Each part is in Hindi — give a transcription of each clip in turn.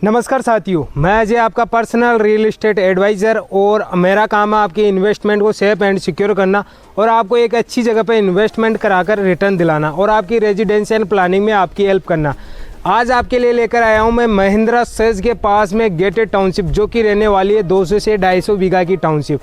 नमस्कार साथियों, मैं अजय आपका पर्सनल रियल एस्टेट एडवाइज़र और मेरा काम है आपकी इन्वेस्टमेंट को सेफ एंड सिक्योर करना और आपको एक अच्छी जगह पे इन्वेस्टमेंट कराकर रिटर्न दिलाना और आपकी रेजिडेंशियल प्लानिंग में आपकी हेल्प करना। आज आपके लिए लेकर आया हूं मैं महिंद्रा सेज के पास में गेटेड टाउनशिप, जो कि रहने वाली है 200 से 250 बीघा की टाउनशिप।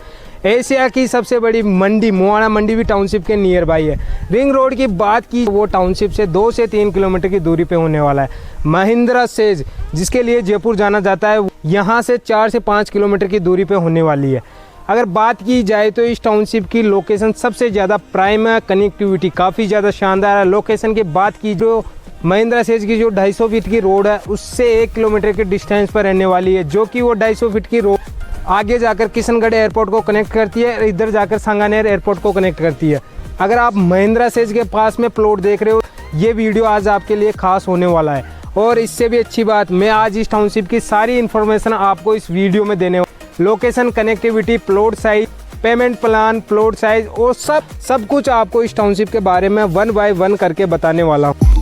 एशिया की सबसे बड़ी मंडी मुआना मंडी भी टाउनशिप के नियर बाई है। रिंग रोड की बात की वो टाउनशिप से 2 से 3 किलोमीटर की दूरी पे होने वाला है। महिंद्रा सेज, जिसके लिए जयपुर जाना जाता है, यहाँ से 4 से 5 किलोमीटर की दूरी पे होने वाली है। अगर बात की जाए तो इस टाउनशिप की लोकेशन सबसे ज़्यादा प्राइम है, कनेक्टिविटी काफ़ी ज़्यादा शानदार है। लोकेशन की बात की जो महिंद्रा सेज की जो 250 फीट की रोड है उससे 1 किलोमीटर के डिस्टेंस पर रहने वाली है, जो कि वो 250 फीट की रोड आगे जाकर किशनगढ़ एयरपोर्ट को कनेक्ट करती है, इधर जाकर सांगानेर एयरपोर्ट को कनेक्ट करती है। अगर आप महिंद्रा सेज के पास में प्लॉट देख रहे हो, ये वीडियो आज आपके लिए खास होने वाला है। और इससे भी अच्छी बात, मैं आज इस टाउनशिप की सारी इन्फॉर्मेशन आपको इस वीडियो में देने वाला। Location, connectivity, plot size, payment plan, plot size और सब कुछ आपको इस टाउनशिप के बारे में 1 बाय 1 करके बताने वाला हूँ।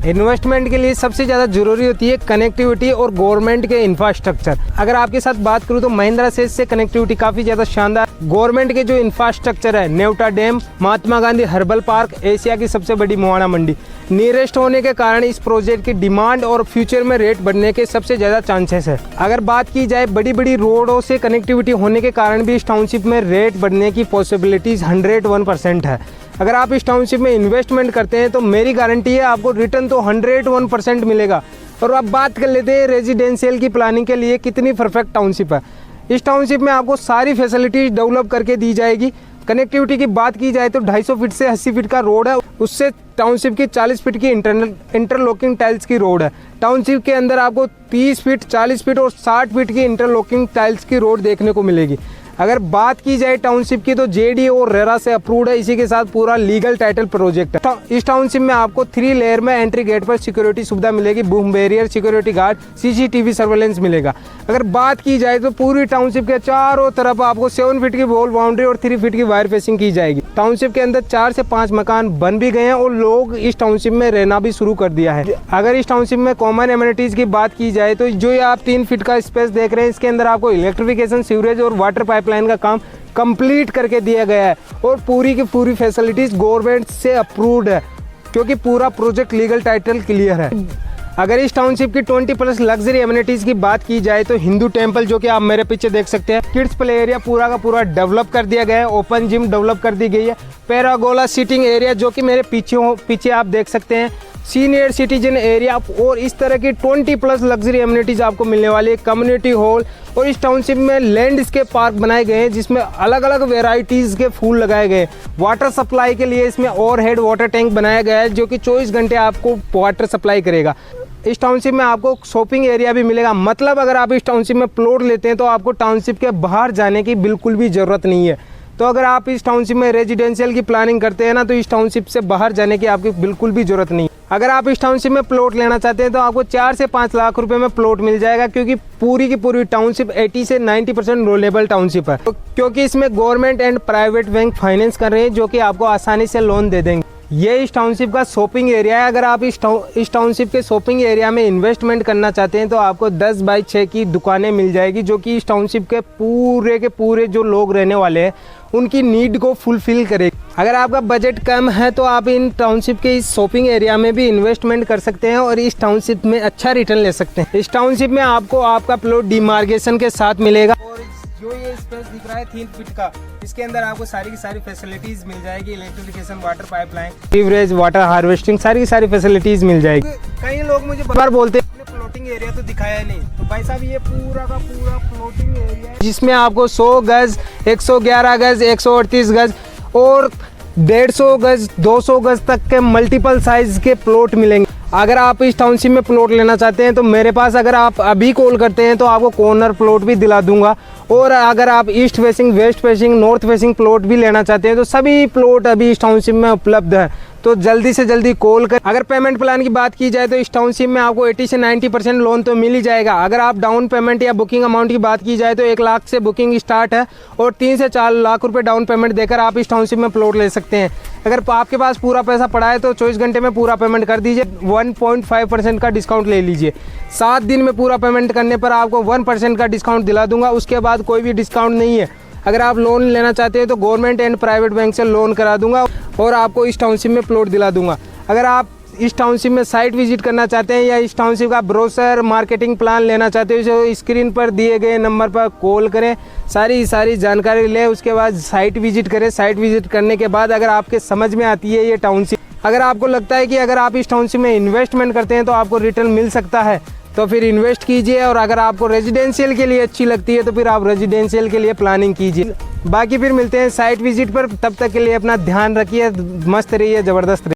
इन्वेस्टमेंट के लिए सबसे ज़्यादा ज़रूरी होती है कनेक्टिविटी और गवर्नमेंट के इंफ्रास्ट्रक्चर। अगर आपके साथ बात करूँ तो महिंद्रा सेज से कनेक्टिविटी काफ़ी ज़्यादा शानदार। गवर्नमेंट के जो इंफ्रास्ट्रक्चर है, Nevta dam, Mahatma Gandhi herbal park, Asia की सबसे बड़ी मुआना मंडी नियरेस्ट होने के कारण इस प्रोजेक्ट की डिमांड और फ्यूचर में रेट बढ़ने के सबसे ज़्यादा चांसेस है। अगर बात की जाए बड़ी बड़ी रोडों से कनेक्टिविटी होने के कारण भी इस टाउनशिप में रेट बढ़ने की पॉसिबिलिटीज़ 101% है। अगर आप इस टाउनशिप में इन्वेस्टमेंट करते हैं तो मेरी गारंटी है आपको रिटर्न तो 101% मिलेगा। और अब बात कर लेते हैं रेजिडेंशियल की प्लानिंग के लिए कितनी परफेक्ट टाउनशिप है। इस टाउनशिप में आपको सारी फैसिलिटीज डेवलप करके दी जाएगी। कनेक्टिविटी की बात की जाए तो 250 फीट से 80 फीट का रोड है, उससे टाउनशिप की 40 फीट की इंटरलॉकिंग टाइल्स की रोड है। टाउनशिप के अंदर आपको 30 फीट, 40 फीट और 60 फीट की इंटरलॉकिंग टाइल्स की रोड देखने को मिलेगी। अगर बात की जाए टाउनशिप की तो जेडी और रेरा से अप्रूव्ड है, इसी के साथ पूरा लीगल टाइटल प्रोजेक्ट है। इस टाउनशिप में आपको 3 लेयर में एंट्री गेट पर सिक्योरिटी सुविधा मिलेगी, boom barrier, security guard, CCTV surveillance मिलेगा। अगर बात की जाए तो पूरी टाउनशिप के चारों तरफ आपको 7 फीट की वॉल बाउंड्री और 3 फीट की वायर फेसिंग की जाएगी। टाउनशिप के अंदर 4 से 5 मकान बन भी गए हैं और लोग इस टाउनशिप में रहना भी शुरू कर दिया है। अगर इस टाउनशिप में कॉमन एमिनिटीज की बात की जाए तो जो ये आप 3 फीट का स्पेस देख रहे हैं, इसके अंदर आपको इलेक्ट्रिफिकेशन, सीवरेज और वाटर पाइप पाइपलाइन का काम कंप्लीट करके दिया गया है और पूरी की पूरी फैसिलिटीज़ गवर्नमेंट से अप्रूव्ड है, क्योंकि पूरा प्रोजेक्ट लीगल टाइटल क्लियर है। अगर इस टाउनशिप की 20+ लग्जरी एमिनिटीज़ की बात की जाए तो हिंदू टेम्पल, जो कि आप मेरे पीछे देख सकते हैं, किड्स प्ले एरिया पूरा का पूरा डेवलप कर दिया गया है, ओपन जिम डेवलप कर दी गई है, पैरागोला सीटिंग एरिया जो कि मेरे पीछे आप देख सकते हैं, सीनियर सिटीजन एरिया, और इस तरह की 20+ लग्जरी एमिनिटीज़ आपको मिलने वाली है, कम्युनिटी हॉल। और इस टाउनशिप में लैंडस्केप पार्क बनाए गए हैं जिसमें अलग अलग वेराइटीज़ के फूल लगाए गए। वाटर सप्लाई के लिए इसमें ओवरहेड वाटर टैंक बनाया गया है जो कि 24 घंटे आपको वाटर सप्लाई करेगा। इस टाउनशिप में आपको शॉपिंग एरिया भी मिलेगा, मतलब अगर आप इस टाउनशिप में प्लॉट लेते हैं तो आपको टाउनशिप के बाहर जाने की बिल्कुल भी ज़रूरत नहीं है। तो अगर आप इस टाउनशिप में रेजिडेंशियल की प्लानिंग करते हैं ना, तो इस टाउनशिप से बाहर जाने की आपकी बिल्कुल भी ज़रूरत नहीं है। अगर आप इस टाउनशिप में प्लॉट लेना चाहते हैं तो आपको 4 से 5 लाख रुपए में प्लॉट मिल जाएगा, क्योंकि पूरी की पूरी टाउनशिप 80 से 90% रोलेबल टाउनशिप है, क्योंकि इसमें government and private bank finance कर रहे हैं जो कि आपको आसानी से लोन दे देंगे। ये इस टाउनशिप का शॉपिंग एरिया है। अगर आप इस टाउनशिप के शॉपिंग एरिया में इन्वेस्टमेंट करना चाहते हैं तो आपको 10 बाई 6 की दुकानें मिल जाएगी, जो कि इस टाउनशिप के पूरे जो लोग रहने वाले हैं उनकी नीड को फुलफिल करेगी। अगर आपका बजट कम है तो आप इन टाउनशिप के इस शॉपिंग एरिया में भी इन्वेस्टमेंट कर सकते हैं और इस टाउनशिप में अच्छा रिटर्न ले सकते हैं। इस टाउनशिप में आपको आपका प्लॉट डिमार्केशन के साथ मिलेगा और जो ये स्पेस दिख रहा है 3 फीट का, इसके अंदर आपको सारी की सारी फैसिलिटीज मिल जाएगी, electrification, water pipeline, sewerage, water harvesting, सारी की सारी फैसिलिटीज मिल जाएगी। कई लोग मुझे बार बोलते हैं फ्लोटिंग एरिया तो दिखाया नहीं, तो भाई साहब ये पूरा का पूरा फ्लोटिंग एरिया है जिसमें आपको 100 गज, 111 गज, 138 गज और 150 गज, 200 गज तक के मल्टीपल साइज के प्लॉट मिलेंगे। अगर आप इस टाउनशिप में प्लॉट लेना चाहते हैं तो मेरे पास अगर आप अभी कॉल करते हैं तो आपको कॉर्नर प्लॉट भी दिला दूंगा, और अगर आप east facing, waste facing, north facing plot भी लेना चाहते हैं तो सभी प्लॉट अभी इस टाउनशिप में उपलब्ध है, तो जल्दी से जल्दी कॉल कर। अगर पेमेंट प्लान की बात की जाए तो इस टाउनशिप में आपको 80 से 90% लोन तो मिल ही जाएगा। अगर आप डाउन पेमेंट या बुकिंग अमाउंट की बात की जाए तो 1 लाख से बुकिंग स्टार्ट है और 3 से 4 लाख रुपए डाउन पेमेंट देकर आप इस टाउनशिप में प्लॉट ले सकते हैं। अगर आपके पास पूरा पैसा पड़ा है तो 24 घंटे में पूरा पेमेंट कर दीजिए, 1.5% का डिस्काउंट ले लीजिए। 7 दिन में पूरा पेमेंट करने पर आपको 1% का डिस्काउंट दिला दूंगा, उसके बाद कोई भी डिस्काउंट नहीं है। अगर आप लोन लेना चाहते हैं तो गवर्नमेंट एंड प्राइवेट बैंक से लोन करा दूंगा और आपको इस टाउनशिप में प्लॉट दिला दूंगा। अगर आप इस टाउनशिप में साइट विजिट करना चाहते हैं या इस टाउनशिप का ब्रोशर, मार्केटिंग प्लान लेना चाहते हो तो स्क्रीन पर दिए गए नंबर पर कॉल करें, सारी जानकारी लें, उसके बाद साइट विजिट करें। साइट विजिट करने के बाद अगर आपके समझ में आती है ये टाउनशिप, अगर आपको लगता है कि अगर आप इस टाउनशिप में इन्वेस्टमेंट करते हैं तो आपको रिटर्न मिल सकता है तो फिर इन्वेस्ट कीजिए, और अगर आपको रेजिडेंशियल के लिए अच्छी लगती है तो फिर आप रेजिडेंशियल के लिए प्लानिंग कीजिए। बाकी फिर मिलते हैं साइट विजिट पर, तब तक के लिए अपना ध्यान रखिए, मस्त रहिए, ज़बरदस्त रहिए।